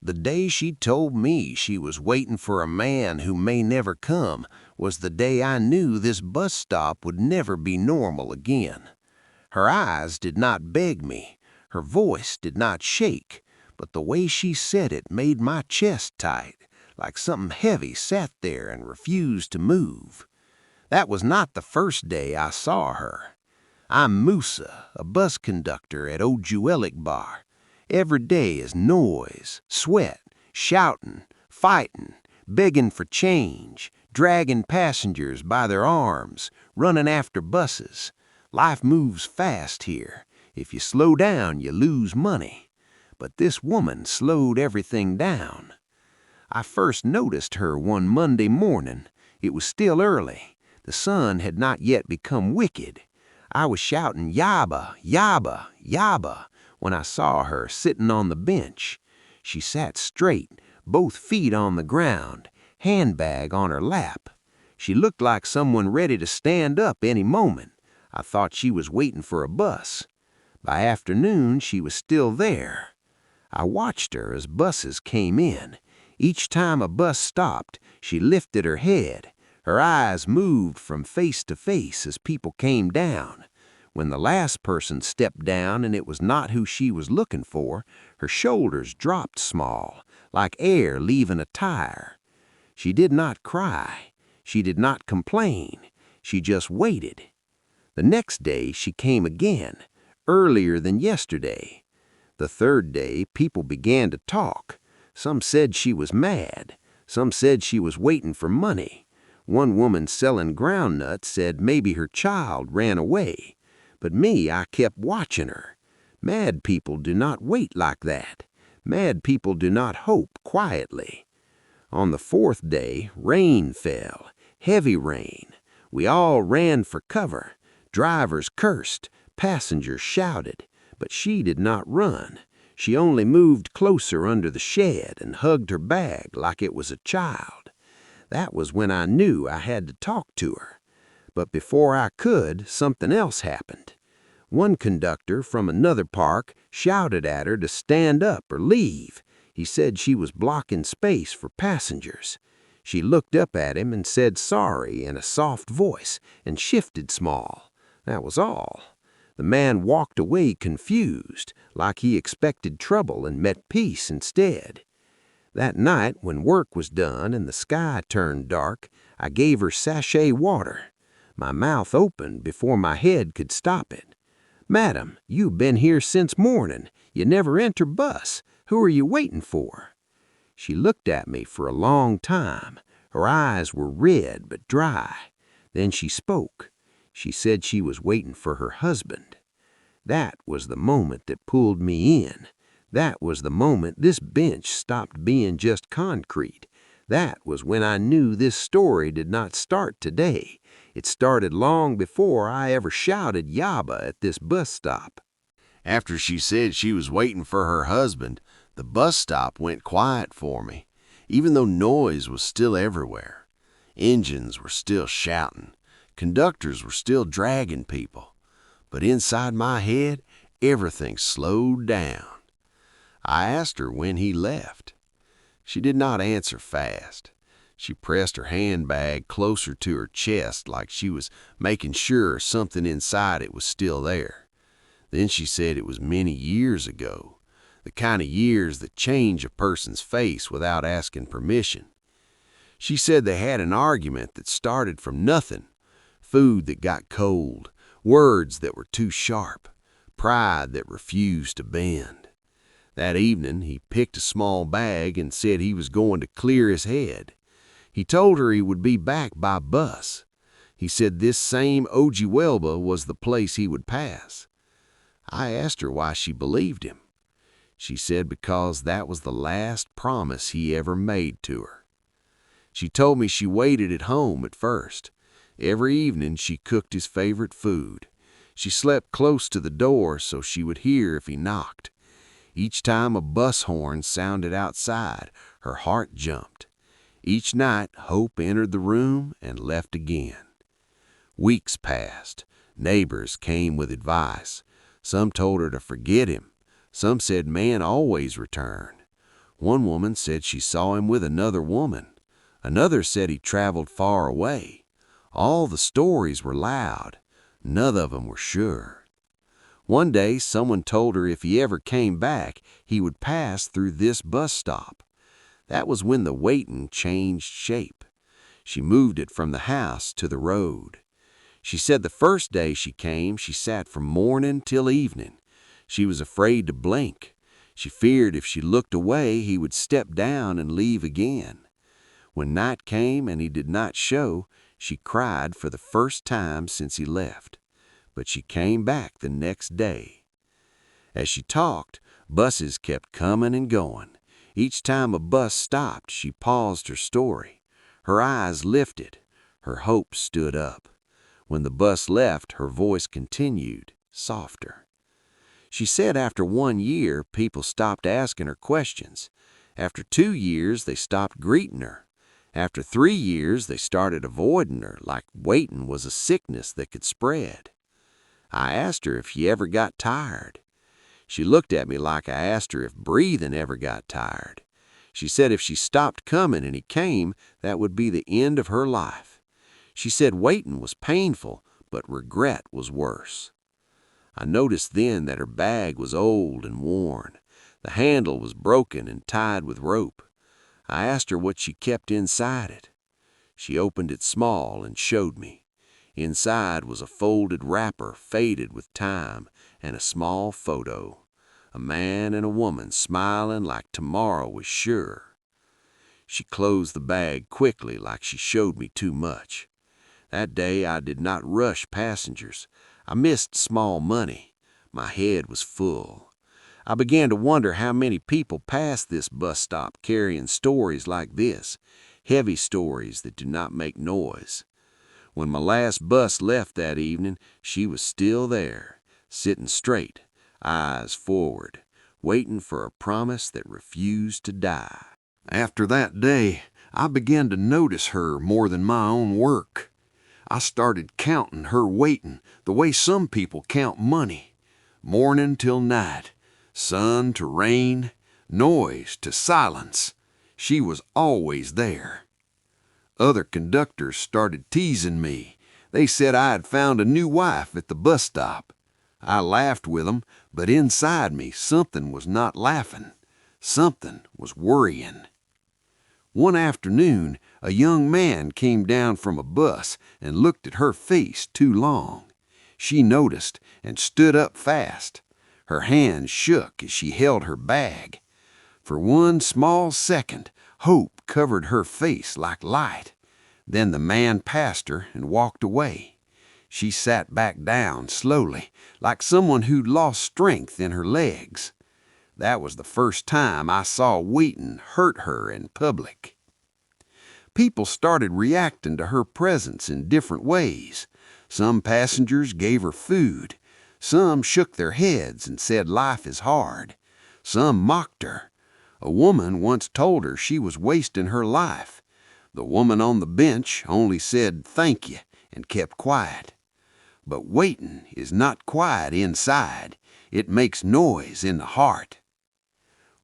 The day she told me she was waiting for a man who may never come was the day I knew this bus stop would never be normal again. Her eyes did not beg me, her voice did not shake, but the way she said it made my chest tight, like something heavy sat there and refused to move. That was not the first day I saw her. I'm Musa, a bus conductor at Ojuelik Bar. Every day is noise, sweat, shouting, fighting, begging for change, dragging passengers by their arms, running after buses. Life moves fast here. If you slow down, you lose money. But this woman slowed everything down. I first noticed her one Monday morning. It was still early. The sun had not yet become wicked. I was shouting "Yaba, Yaba, Yaba" when I saw her sitting on the bench. She sat straight, both feet on the ground, handbag on her lap. She looked like someone ready to stand up any moment. I thought she was waiting for a bus. By afternoon, she was still there. I watched her as buses came in. Each time a bus stopped, she lifted her head. Her eyes moved from face to face as people came down. When the last person stepped down and it was not who she was looking for, her shoulders dropped small, like air leaving a tire. She did not cry. She did not complain. She just waited. The next day she came again, earlier than yesterday. The third day people began to talk. Some said she was mad. Some said she was waiting for money. One woman selling groundnuts said maybe her child ran away. But me, I kept watching her. Mad people do not wait like that. Mad people do not hope quietly. On the fourth day, rain fell, heavy rain. We all ran for cover. Drivers cursed, passengers shouted, but she did not run. She only moved closer under the shed and hugged her bag like it was a child. That was when I knew I had to talk to her. But before I could, something else happened. One conductor from another park shouted at her to stand up or leave. He said she was blocking space for passengers. She looked up at him and said sorry in a soft voice and shifted small. That was all. The man walked away confused, like he expected trouble and met peace instead. That night, when work was done and the sky turned dark, I gave her sachet water. My mouth opened before my head could stop it. "Madam, you've been here since morning. You never enter bus. Who are you waiting for?" She looked at me for a long time. Her eyes were red but dry. Then she spoke. She said she was waiting for her husband. That was the moment that pulled me in. That was the moment this bench stopped being just concrete. That was when I knew this story did not start today. It started long before I ever shouted "Yaba" at this bus stop. After she said she was waiting for her husband, the bus stop went quiet for me, even though noise was still everywhere. Engines were still shouting. Conductors were still dragging people. But inside my head, everything slowed down. I asked her when he left. She did not answer fast. She pressed her handbag closer to her chest like she was making sure something inside it was still there. Then she said it was many years ago, the kind of years that change a person's face without asking permission. She said they had an argument that started from nothing, food that got cold, words that were too sharp, pride that refused to bend. That evening, he picked a small bag and said he was going to clear his head. He told her he would be back by bus. He said this same Ojuelba was the place he would pass. I asked her why she believed him. She said because that was the last promise he ever made to her. She told me she waited at home at first. Every evening she cooked his favorite food. She slept close to the door so she would hear if he knocked. Each time a bus horn sounded outside, her heart jumped. Each night, hope entered the room and left again. Weeks passed. Neighbors came with advice. Some told her to forget him. Some said men always return. One woman said she saw him with another woman. Another said he traveled far away. All the stories were loud. None of them were sure. One day, someone told her if he ever came back, he would pass through this bus stop. That was when the waiting changed shape. She moved it from the house to the road. She said the first day she came, she sat from morning till evening. She was afraid to blink. She feared if she looked away, he would step down and leave again. When night came and he did not show, she cried for the first time since he left. But she came back the next day. As she talked, buses kept coming and going. Each time a bus stopped, she paused her story. Her eyes lifted. Her hope stood up. When the bus left, her voice continued, softer. She said after 1 year, people stopped asking her questions. After 2 years, they stopped greeting her. After 3 years, they started avoiding her, like waiting was a sickness that could spread. I asked her if she ever got tired. She looked at me like I asked her if breathing ever got tired. She said if she stopped coming and he came, that would be the end of her life. She said waiting was painful, but regret was worse. I noticed then that her bag was old and worn. The handle was broken and tied with rope. I asked her what she kept inside it. She opened it small and showed me. Inside was a folded wrapper faded with time and a small photo. A man and a woman smiling like tomorrow was sure. She closed the bag quickly like she showed me too much. That day I did not rush passengers. I missed small money. My head was full. I began to wonder how many people pass this bus stop carrying stories like this, heavy stories that do not make noise. When my last bus left that evening, she was still there, sitting straight, eyes forward, waiting for a promise that refused to die. After that day, I began to notice her more than my own work. I started counting her waiting the way some people count money. Morning till night, sun to rain, noise to silence. She was always there. Other conductors started teasing me. They said I had found a new wife at the bus stop. I laughed with them, but inside me something was not laughing. Something was worrying. One afternoon, a young man came down from a bus and looked at her face too long. She noticed and stood up fast. Her hands shook as she held her bag. For one small second, hope covered her face like light. Then the man passed her and walked away. She sat back down slowly, like someone who'd lost strength in her legs. That was the first time I saw waiting hurt her in public. People started reacting to her presence in different ways. Some passengers gave her food. Some shook their heads and said life is hard. Some mocked her. A woman once told her she was wasting her life. The woman on the bench only said thank you and kept quiet. But waiting is not quiet inside. It makes noise in the heart.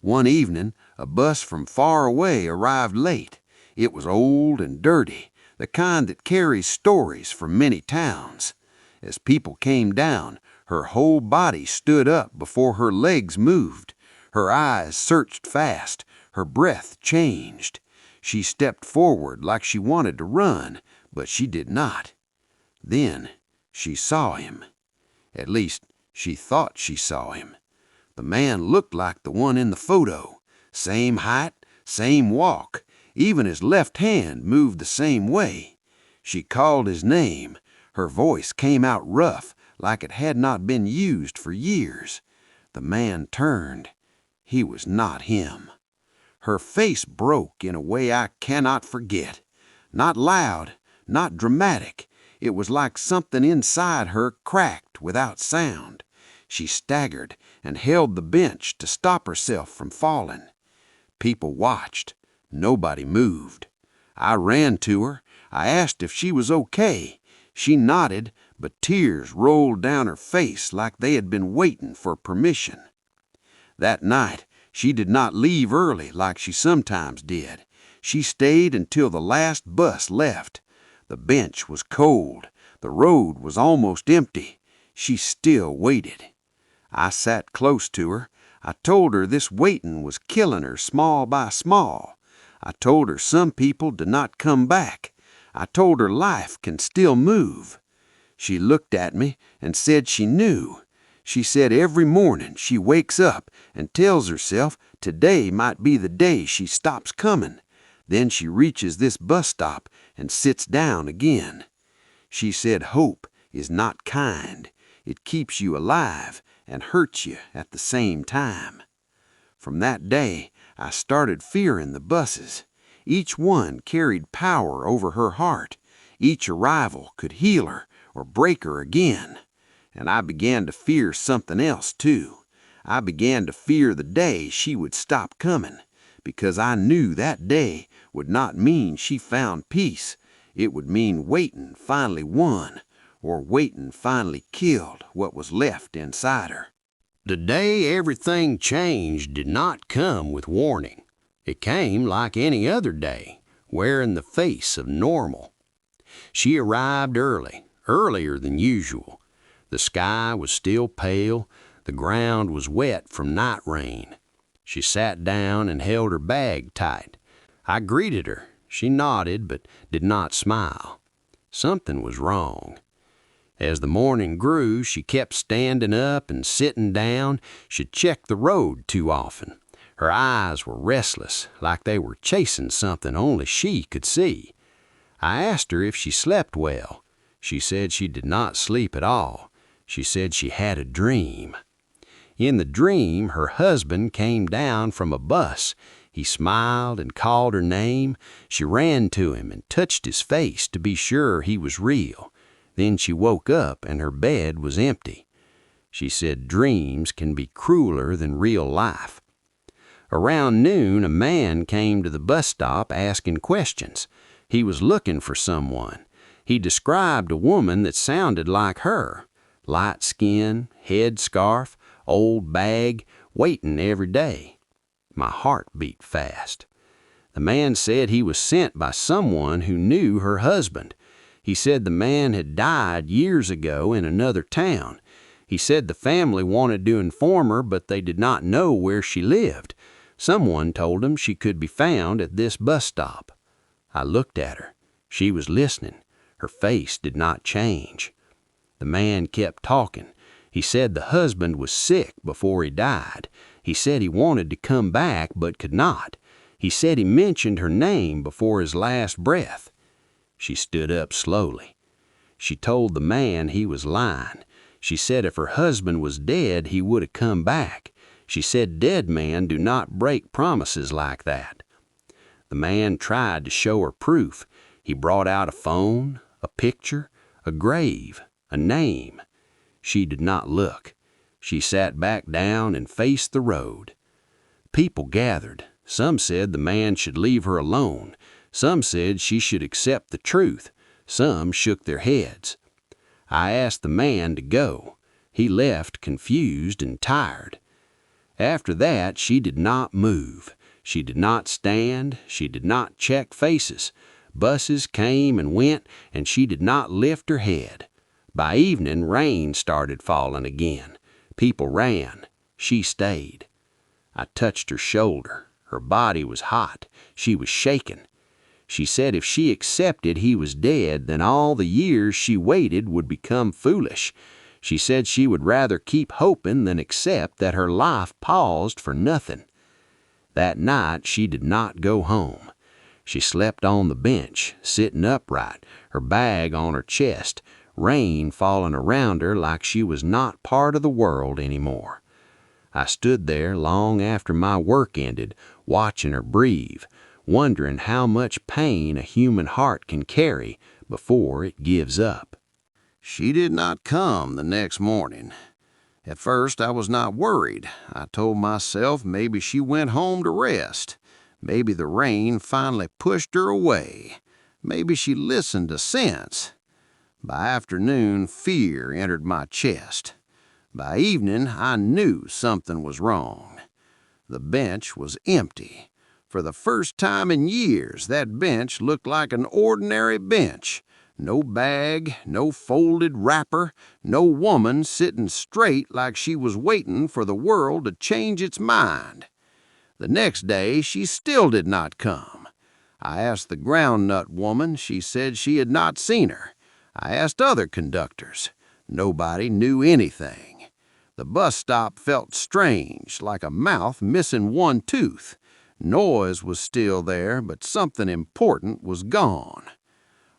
One evening, a bus from far away arrived late. It was old and dirty, the kind that carries stories from many towns. As people came down, her whole body stood up before her legs moved. Her eyes searched fast. Her breath changed. She stepped forward like she wanted to run, but she did not. Then she saw him. At least, she thought she saw him. The man looked like the one in the photo. Same height, same walk. Even his left hand moved the same way. She called his name. Her voice came out rough, like it had not been used for years. The man turned. He was not him. Her face broke in a way I cannot forget. Not loud, not dramatic. It was like something inside her cracked without sound. She staggered and held the bench to stop herself from falling. People watched. Nobody moved. I ran to her. I asked if she was okay. She nodded, but tears rolled down her face like they had been waiting for permission. That night, She did not leave early like she sometimes did. She stayed until the last bus left. The bench was cold. The road was almost empty. She still waited. I sat close to her. I told her this waiting was killing her small by small. I told her some people do not come back. I told her life can still move. She looked at me and said she knew. She said every morning she wakes up and tells herself today might be the day she stops coming. Then she reaches this bus stop and sits down again. She said hope is not kind. It keeps you alive and hurts you at the same time. From that day, I started fearing the buses. Each one carried power over her heart. Each arrival could heal her or break her again. And I began to fear something else, too. I began to fear the day she would stop coming, because I knew that day would not mean she found peace. It would mean waiting finally won, or waiting finally killed what was left inside her. The day everything changed did not come with warning. It came like any other day, wearing the face of normal. She arrived early, earlier than usual. The sky was still pale. The ground was wet from night rain. She sat down and held her bag tight. I greeted her. She nodded but did not smile. Something was wrong. As the morning grew, she kept standing up and sitting down. She checked the road too often. Her eyes were restless, like they were chasing something only she could see. I asked her if she slept well. She said she did not sleep at all. She said she had a dream. In the dream, her husband came down from a bus. He smiled and called her name. She ran to him and touched his face to be sure he was real. Then she woke up and her bed was empty. She said dreams can be crueler than real life. Around noon, a man came to the bus stop asking questions. He was looking for someone. He described a woman that sounded like her. Light skin, head scarf, old bag, waiting every day. My heart beat fast. The man said he was sent by someone who knew her husband. He said the man had died years ago in another town. He said the family wanted to inform her, but they did not know where she lived. Someone told him she could be found at this bus stop. I looked at her. She was listening. Her face did not change. The man kept talking. He said the husband was sick before he died. He said he wanted to come back but could not. He said he mentioned her name before his last breath. She stood up slowly. She told the man he was lying. She said if her husband was dead, he would have come back. She said dead men do not break promises like that. The man tried to show her proof. He brought out a phone, a picture, a grave, a name. She did not look. She sat back down and faced the road. People gathered. Some said the man should leave her alone. Some said she should accept the truth. Some shook their heads. I asked the man to go. He left confused and tired. After that, she did not move. She did not stand. She did not check faces. Buses came and went, and she did not lift her head. By evening, rain started falling again. People ran. She stayed. I touched her shoulder. Her body was hot. She was shaking. She said if she accepted he was dead, then all the years she waited would become foolish. She said she would rather keep hoping than accept that her life paused for nothing. That night she did not go home. She slept on the bench, sitting upright, her bag on her chest, rain falling around her like she was not part of the world anymore. I stood there long after my work ended, watching her breathe, wondering how much pain a human heart can carry before it gives up. She did not come the next morning. At first I was not worried. I told myself maybe she went home to rest. Maybe the rain finally pushed her away. Maybe she listened to sense. By afternoon, fear entered my chest. By evening, I knew something was wrong. The bench was empty. For the first time in years, that bench looked like an ordinary bench. No bag, no folded wrapper, no woman sitting straight like she was waiting for the world to change its mind. The next day, she still did not come. I asked the groundnut woman. She said she had not seen her. I asked other conductors. Nobody knew anything. The bus stop felt strange, like a mouth missing one tooth. Noise was still there, but something important was gone.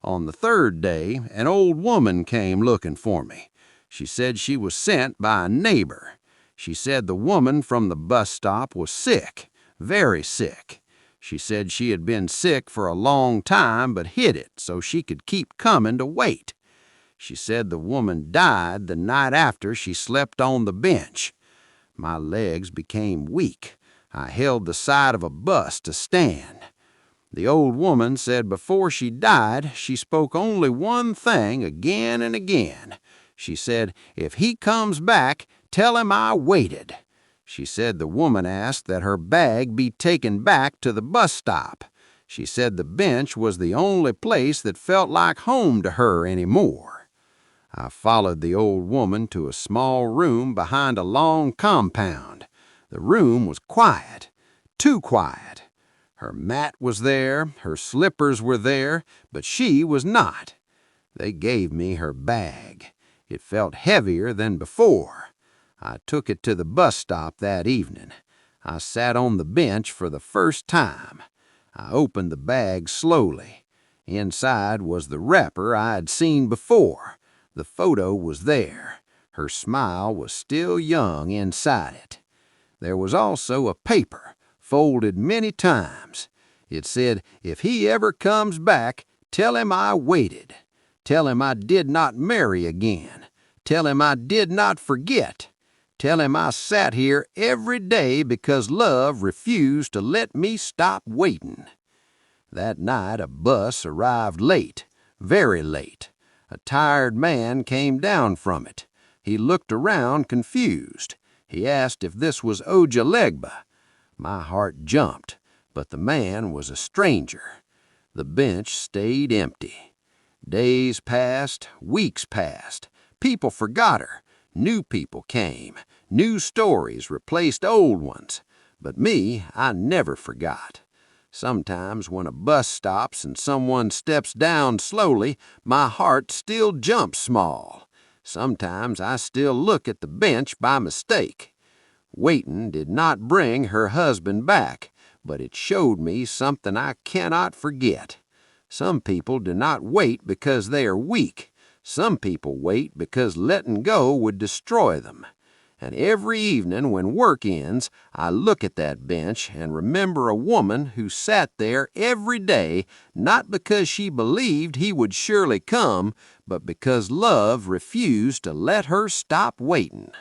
On the third day, an old woman came looking for me. She said she was sent by a neighbor. She said the woman from the bus stop was sick, very sick. She said she had been sick for a long time but hid it so she could keep coming to wait. She said the woman died the night after she slept on the bench. My legs became weak. I held the side of a bus to stand. The old woman said before she died, she spoke only one thing again and again. She said, "If he comes back, tell him I waited." She said the woman asked that her bag be taken back to the bus stop. She said the bench was the only place that felt like home to her anymore. I followed the old woman to a small room behind a long compound. The room was quiet, too quiet. Her mat was there, her slippers were there, but she was not. They gave me her bag. It felt heavier than before. I took it to the bus stop that evening. I sat on the bench for the first time. I opened the bag slowly. Inside was the wrapper I had seen before. The photo was there. Her smile was still young inside it. There was also a paper, folded many times. It said, "If he ever comes back, tell him I waited. Tell him I did not marry again. Tell him I did not forget. Tell him I sat here every day because love refused to let me stop waiting." That night a bus arrived late, very late. A tired man came down from it. He looked around confused. He asked if this was Ojalegba. My heart jumped, but the man was a stranger. The bench stayed empty. Days passed, weeks passed. People forgot her. New people came. New stories replaced old ones. But me, I never forgot. Sometimes when a bus stops and someone steps down slowly, my heart still jumps small. Sometimes I still look at the bench by mistake. Waiting did not bring her husband back, but it showed me something I cannot forget. Some people do not wait because they are weak. Some people wait because letting go would destroy them. And every evening when work ends, I look at that bench and remember a woman who sat there every day, not because she believed he would surely come, but because love refused to let her stop waiting.